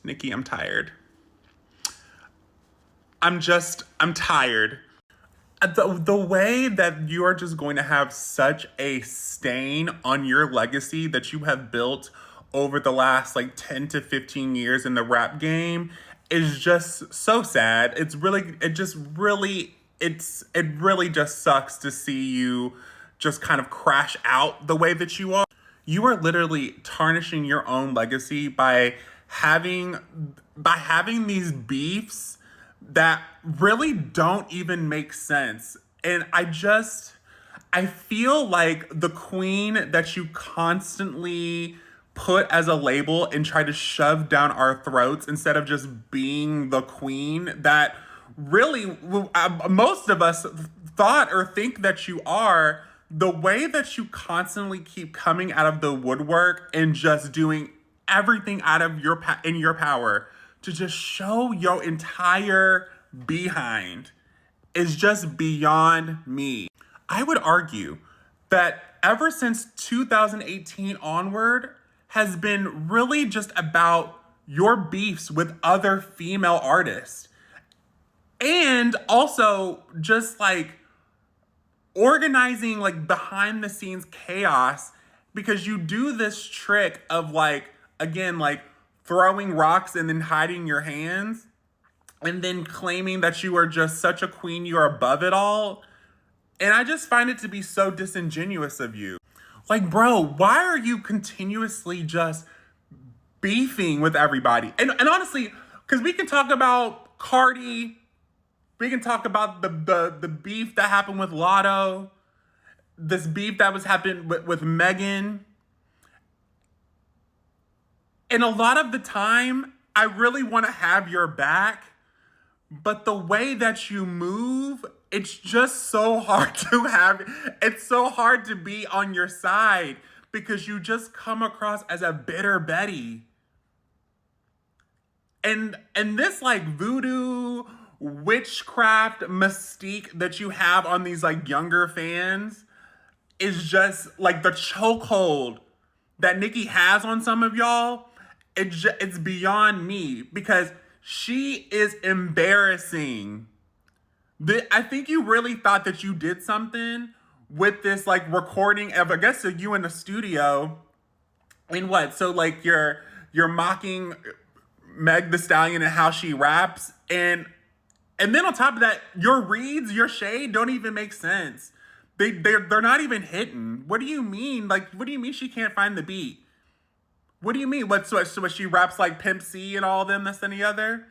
Nicki, I'm tired. I'm tired. The way that you are just going to have such a stain on your legacy that you have built over the last like 10 to 15 years in the rap game is just so sad. It really just sucks to see you just kind of crash out the way that you are. You are literally tarnishing your own legacy by having these beefs that really don't even make sense. And I feel like the queen that you constantly put as a label and try to shove down our throats instead of just being the queen that really most of us thought or think that you are. The way that you constantly keep coming out of the woodwork and just doing everything out of in your power to just show your entire behind is just beyond me. I would argue that ever since 2018 onward has been really just about your beefs with other female artists. And also just like organizing like behind the scenes chaos because you do this trick of like, again, like throwing rocks and then hiding your hands and then claiming that you are just such a queen, you're above it all. And I just find it to be so disingenuous of you. Like, bro, why are you continuously just beefing with everybody? And honestly, because we can talk about Cardi, we can talk about the beef that happened with Lotto, this beef that was happening with Megan. And a lot of the time, I really want to have your back, but the way that you move, it's just so hard it's so hard to be on your side because you just come across as a bitter Betty. And this like voodoo witchcraft mystique that you have on these like younger fans is just like the chokehold that Nicki has on some of y'all. It's beyond me because she is embarrassing. I think you really thought that you did something with this like recording of, I guess, you in the studio. And what? So like you're mocking Meg Thee Stallion and how she raps, and then on top of that, your reads, your shade don't even make sense. They're not even hitting. What do you mean? Like, what do you mean she can't find the beat? What do you mean? So she raps like Pimp C and all of them, this and the other?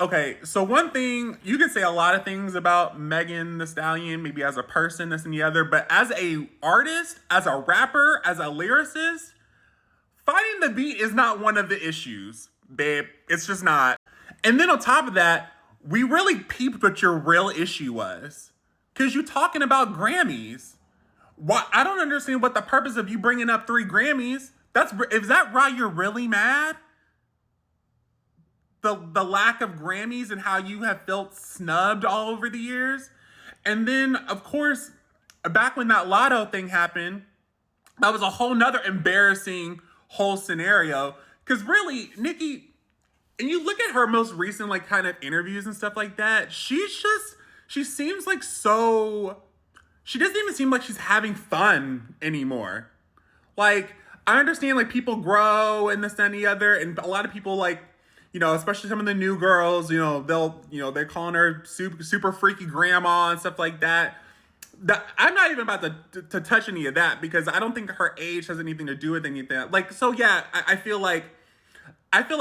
Okay, so one thing, you can say a lot of things about Megan Thee Stallion, maybe as a person, this and the other, but as a artist, as a rapper, as a lyricist, finding the beat is not one of the issues, babe. It's just not. And then on top of that, we really peeped what your real issue was. Because you talking about Grammys. Why? I don't understand what the purpose of you bringing up 3 Grammys. Is that why you're really mad? The lack of Grammys and how you have felt snubbed all over the years. And then, of course, back when that Lotto thing happened, that was a whole nother embarrassing whole scenario. Because really, Nicki, and you look at her most recent like kind of interviews and stuff like that, she seems like she doesn't even seem like she's having fun anymore. Like, I understand like people grow and this and the other, and a lot of people like, especially some of the new girls, they're calling her super freaky grandma and stuff like that. I'm not even about to touch any of that because I don't think her age has anything to do with anything. Like, so yeah, I feel like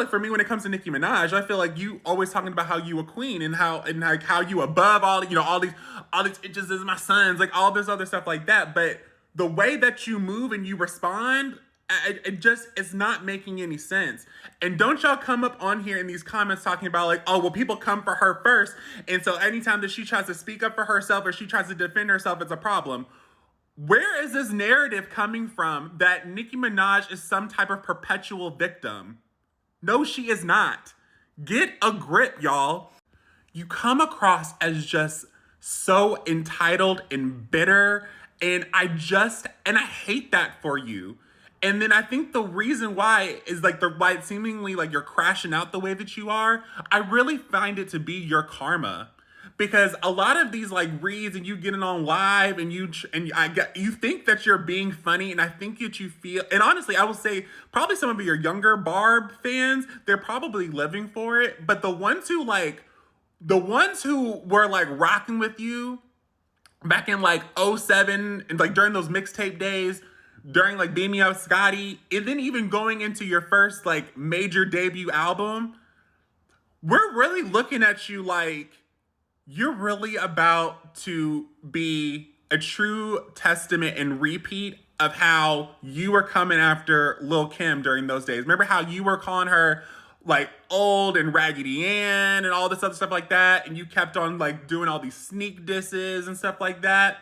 for me when it comes to Nicki Minaj, I feel like you always talking about how you a queen and how you above all, all these itches is my sons, like all this other stuff like that. But the way that you move and you respond, it's not making any sense. And don't y'all come up on here in these comments talking about like, oh, well, people come for her first. And so anytime that she tries to speak up for herself or she tries to defend herself, it's a problem. Where is this narrative coming from that Nicki Minaj is some type of perpetual victim? No, she is not. Get a grip, y'all. You come across as just so entitled and bitter. And I hate that for you. And then I think the reason why is like why it's seemingly like you're crashing out the way that you are. I really find it to be your karma, because a lot of these like reads and you getting on live and you think that you're being funny, and I think that you feel, and honestly I will say probably some of your younger Barb fans, they're probably living for it, but the ones who were like rocking with you back in like '07 and like during those mixtape days, during like Beam Me Up Scotty, and then even going into your first like major debut album, we're really looking at you like you're really about to be a true testament and repeat of how you were coming after Lil Kim during those days. Remember how you were calling her like old and Raggedy Ann and all this other stuff like that, and you kept on like doing all these sneak disses and stuff like that?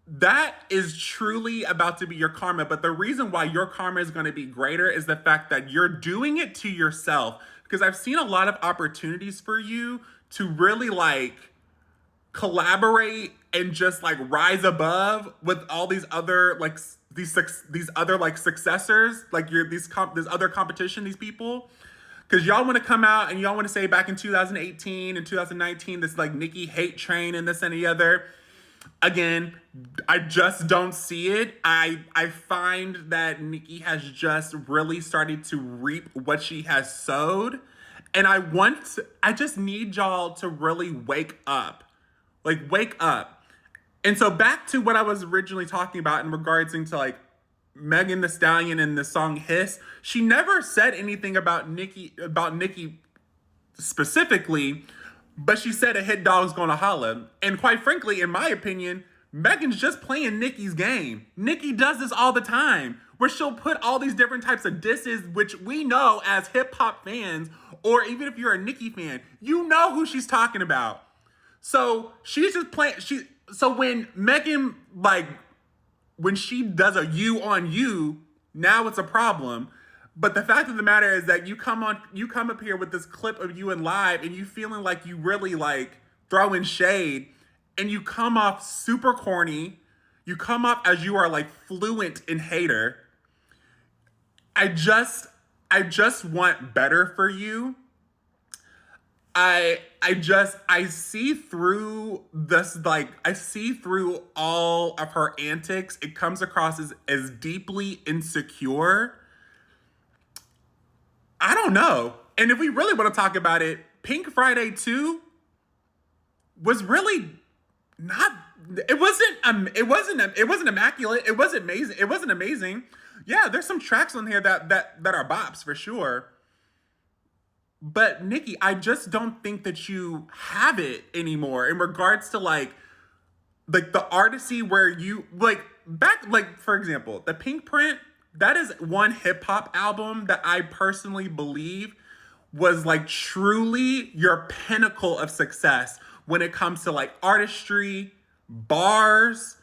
That is truly about to be your karma. But the reason why your karma is going to be greater is the fact that you're doing it to yourself. Because I've seen a lot of opportunities for you to really like collaborate and just like rise above with all these other like these other like successors, like this other competition, these people. Because y'all want to come out and y'all want to say back in 2018 and 2019, this like Nicki hate train and this and the other. Again, I just don't see it. I find that Nicki has just really started to reap what she has sowed. And I just need y'all to really wake up. Like, wake up. And so back to what I was originally talking about in regards to like Megan Thee Stallion and the song Hiss. She never said anything about Nicki specifically, but she said a hit dog's gonna holla. And quite frankly, in my opinion, Megan's just playing Nicki's game. Nicki does this all the time, where she'll put all these different types of disses, which we know as hip-hop fans, or even if you're a Nicki fan, you know who she's talking about. So she's just playing, so when Megan, like, when she does a you on you, now it's a problem. But the fact of the matter is that you come up here with this clip of you in live and you feeling like you really like throwing shade, and you come off super corny. You come off as you are like fluent in hater. I just want better for you. I see through this, like, I see through all of her antics. It comes across as deeply insecure. I don't know. And if we really want to talk about it, Pink Friday 2 was really not, it wasn't immaculate. It wasn't amazing. It wasn't amazing. Yeah, there's some tracks on here that are bops for sure. But Nicki, I just don't think that you have it anymore in regards to like the artistry where you like back, like for example, the Pink Print, that is one hip hop album that I personally believe was like truly your pinnacle of success when it comes to like artistry, bars,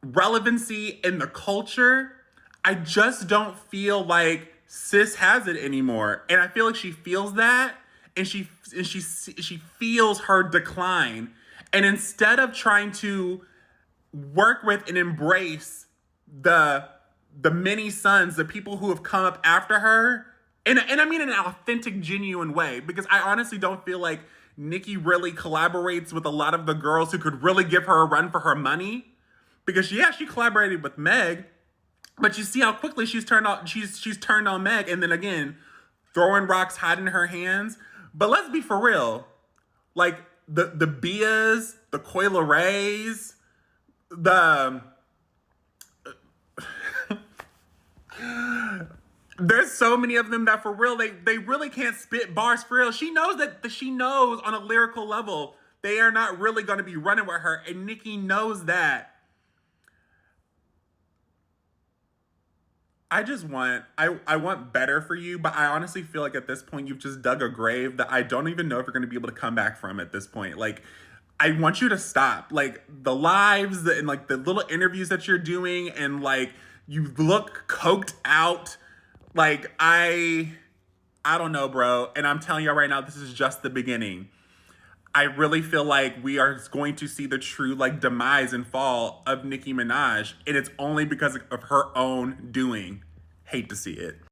relevancy in the culture. I just don't feel like sis has it anymore. And I feel like she feels that, and she feels her decline. And instead of trying to work with and embrace the many sons, the people who have come up after her, and I mean in an authentic, genuine way, because I honestly don't feel like Nicki really collaborates with a lot of the girls who could really give her a run for her money. Because yeah, she collaborated with Meg, but you see how quickly she's turned on Meg, and then again, throwing rocks, hiding her hands. But let's be for real. Like the Bias, the Coila Rays, there's so many of them that for real, they really can't spit bars for real. She knows on a lyrical level, they are not really going to be running with her. And Nicki knows that. I want better for you, but I honestly feel like at this point, you've just dug a grave that I don't even know if you're going to be able to come back from at this point. Like, I want you to stop. Like, the lives and like the little interviews that you're doing, and like, you look coked out. Like, I don't know, bro. And I'm telling you right now, this is just the beginning. I really feel like we are going to see the true like demise and fall of Nicki Minaj, and it's only because of her own doing. Hate to see it.